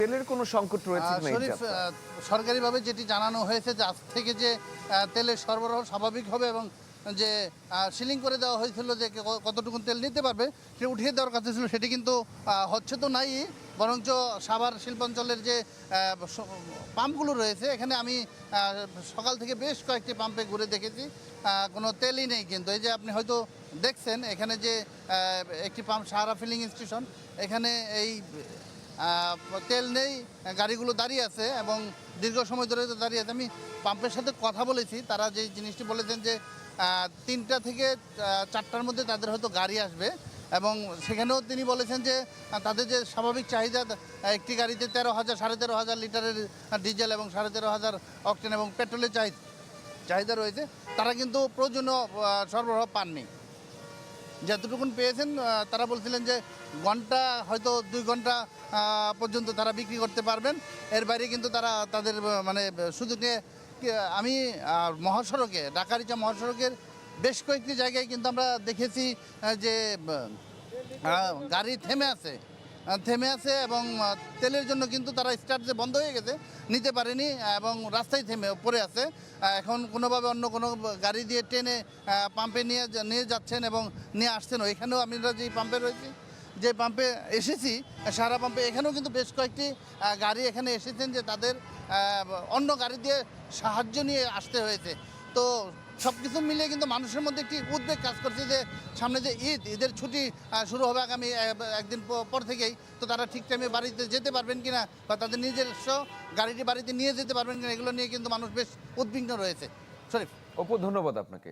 তেলের কোনো সংকট রয়েছে কিনা এই শরীফ, যাত্রায়? সরকারিভাবে যেটি জানানো হয়েছে যে আজ থেকে যে তেলের সরবরাহ স্বাভাবিক হবে এবং যে সিলিং করে দেওয়া হয়েছিল যে কতটুকু তেল নিতে পারবে সে উঠিয়ে দেওয়ার কথা ছিল, সেটি কিন্তু হচ্ছে তো নাই। বরঞ্চ সাভার শিল্পাঞ্চলের যে পাম্পগুলো রয়েছে এখানে আমি সকাল থেকে বেশ কয়েকটি পাম্পে ঘুরে দেখেছি, কোনো তেলই নেই। কিন্তু এই যে আপনি হয়তো দেখছেন এখানে যে একটি পাম্প সাহারা ফিলিং স্টেশন, এখানে এই তেল নেই, গাড়িগুলো দাঁড়িয়ে আছে এবং দীর্ঘ সময় ধরে দাঁড়িয়ে আছে। আমি পাম্পের সাথে কথা বলেছি, তারা যে জিনিসটি বলেছেন যে 3টা থেকে 4টার মধ্যে তাদের হয়তো গাড়ি আসবে এবং সেখানেও তিনি বলেছেন যে তাদের যে স্বাভাবিক চাহিদা, একটি গাড়িতে 13,000 13,500 লিটারের ডিজেল এবং 13,500 অকটেন এবং পেট্রোলের চাহিদা রয়েছে, তারা কিন্তু প্রয়োজনীয় সরবরাহ পাননি। যতটুকুন পেয়েছেন তারা বলছিলেন যে ঘন্টা হয়তো 2 ঘন্টা পর্যন্ত তারা বিক্রি করতে পারবেন, এর বাইরে কিন্তু তারা তাদের মানে সুযোগ নিয়ে আমি মহাসড়কে ঢাকা-রিচা মহাসড়কের বেশ কয়েকটি জায়গায় কিন্তু আমরা দেখেছি যে গাড়ি থেমে আছে এবং তেলের জন্য কিন্তু তারা স্টার্ট যে বন্ধ হয়ে গেছে নিতে পারেনি এবং রাস্তায় থেমে পড়ে আছে। এখন কোনোভাবে অন্য কোনো গাড়ি দিয়ে টেনে পাম্পে নিয়ে যাচ্ছেন এবং নিয়ে আসছেন। এখানেও আমরা যে পাম্পে রয়েছি, যে পাম্পে এসেছি সারা পাম্পে, এখানেও কিন্তু বেশ কয়েকটি গাড়ি এখানে এসেছেন যে তাদের অন্য গাড়ি দিয়ে সাহায্য নিয়ে আসতে হয়েছে। তো সব কিছু মিলিয়ে কিন্তু মানুষের মধ্যে একটি উদ্বেগ কাজ করছে যে সামনে যে ঈদের ছুটি শুরু হবে আগামী একদিন পর থেকেই, তো তারা ঠিক টাইমে বাড়িতে যেতে পারবেন কিনা বা তাদের নিজস্ব গাড়িটি বাড়িতে নিয়ে যেতে পারবেন কিনা, এগুলো নিয়ে কিন্তু মানুষ বেশ উদ্বিগ্ন রয়েছে। শরীফ, অপু, ধন্যবাদ আপনাকে।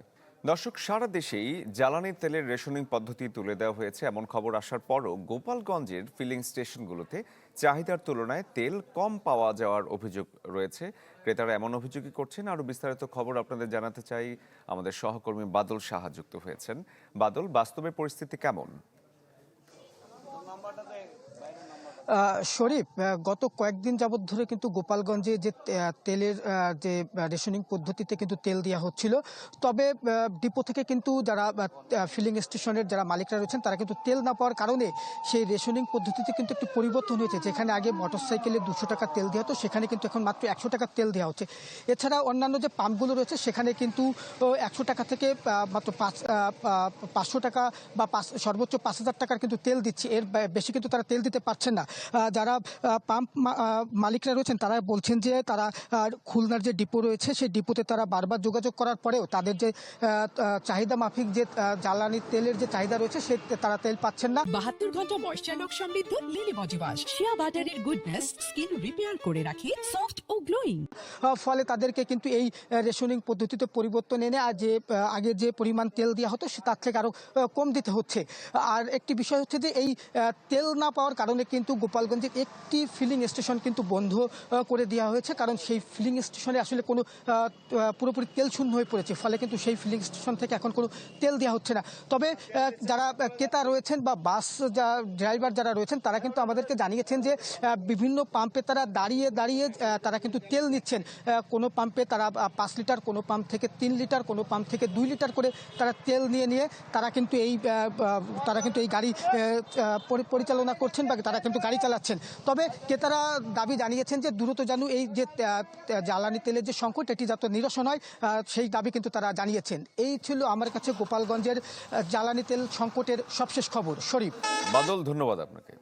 দর্শক, সারা দেশেই জ্বালানি তেলের রেশনিং পদ্ধতি তুলে দেওয়া হয়েছে এমন খবর আসার পরও গোপালগঞ্জের ফিলিং স্টেশনগুলোতে চাহিদার তুলনায় তেল কম পাওয়া যাওয়ার অভিযোগ রয়েছে। ক্রেতারা এমন অভিযোগই করছেন। আরও বিস্তারিত খবর আপনাদের জানাতে চাই, আমাদের সহকর্মী বাদল সাহা যুক্ত হয়েছেন। বাদল, বাস্তবে পরিস্থিতি কেমন? শরীফ, গত কয়েকদিন যাবৎ ধরে কিন্তু গোপালগঞ্জে যে তেলের যে রেশনিং পদ্ধতিতে কিন্তু তেল দেওয়া হচ্ছিল, তবে ডিপো থেকে কিন্তু যারা ফিলিং স্টেশনের যারা মালিকরা রয়েছেন তারা কিন্তু তেল না পাওয়ার কারণে সেই রেশনিং পদ্ধতিতে কিন্তু একটি পরিবর্তন হয়েছে। যেখানে আগে মোটরসাইকেলে 200 টাকা তেল দেওয়া হতো, সেখানে কিন্তু এখন মাত্র 100 টাকা তেল দেওয়া হচ্ছে। এছাড়া অন্যান্য যে পাম্পগুলো রয়েছে সেখানে কিন্তু 100 টাকা থেকে মাত্র 500 টাকা বা সর্বোচ্চ 5,000 টাকার কিন্তু তেল দিচ্ছে, এর বেশি কিন্তু তারা তেল দিতে পারছেন না। যারা পাম্প মালিকরা রয়েছেন তারা বলছেন যে তারা খুলনার যে ডিপো রয়েছে সেই ডিপোতে তারা বারবার যোগাযোগ করার পরেও তাদের যে চাহিদা মাফিক যে জ্বালানি তেলের যে চাহিদা রয়েছে সে তারা তেল পাচ্ছেন না। 72 ঘন্টা ময়েশ্চার লক সমৃদ্ধ লিলি বডি ওয়াশ শিয়া বাটারের গুডনেস স্কিন রিপেয়ার করে রাখে সফট ও গ্লোয়িং। ফলে তাদেরকে কিন্তু এই রেশনিং পদ্ধতিতে পরিবর্তন এনে যে আগে যে পরিমাণ তেল দেওয়া হতো সে তার থেকে আরও কম দিতে হচ্ছে। আর একটি বিষয় হচ্ছে যে এই তেল না পাওয়ার কারণে কিন্তু গোপালগঞ্জের একটি ফিলিং স্টেশন কিন্তু বন্ধ করে দেওয়া হয়েছে, কারণ সেই ফিলিং স্টেশনে আসলে কোনো পুরোপুরি তেল শূন্য হয়ে পড়েছে। ফলে কিন্তু সেই ফিলিং স্টেশন থেকে এখন কোনো তেল দেওয়া হচ্ছে না। তবে যারা ক্রেতা রয়েছেন বা বাস ড্রাইভার যারা রয়েছেন তারা কিন্তু আমাদেরকে জানিয়েছেন যে বিভিন্ন পাম্পে তারা দাঁড়িয়ে তারা কিন্তু তেল নিচ্ছেন। কোনো পাম্পে তারা 5 লিটার, কোনো পাম্প থেকে 3 লিটার, কোনো পাম্প থেকে 2 লিটার করে তারা তেল নিয়ে তারা কিন্তু এই গাড়ি পরিচালনা করছেন বা তারা কিন্তু গাড়ি চালাচ্ছেন। তবে ক্রেতারা দাবি জানিয়েছেন যে দ্রুত যেন এই যে জ্বালানি তেলের যে সংকট এটি যাতে নিরসন হয়, সেই দাবি কিন্তু তারা জানিয়েছেন। এই ছিল আমার কাছে গোপালগঞ্জের জ্বালানি তেল সংকটের সবশেষ খবর। শরীফ, বাদল, ধন্যবাদ আপনাকে।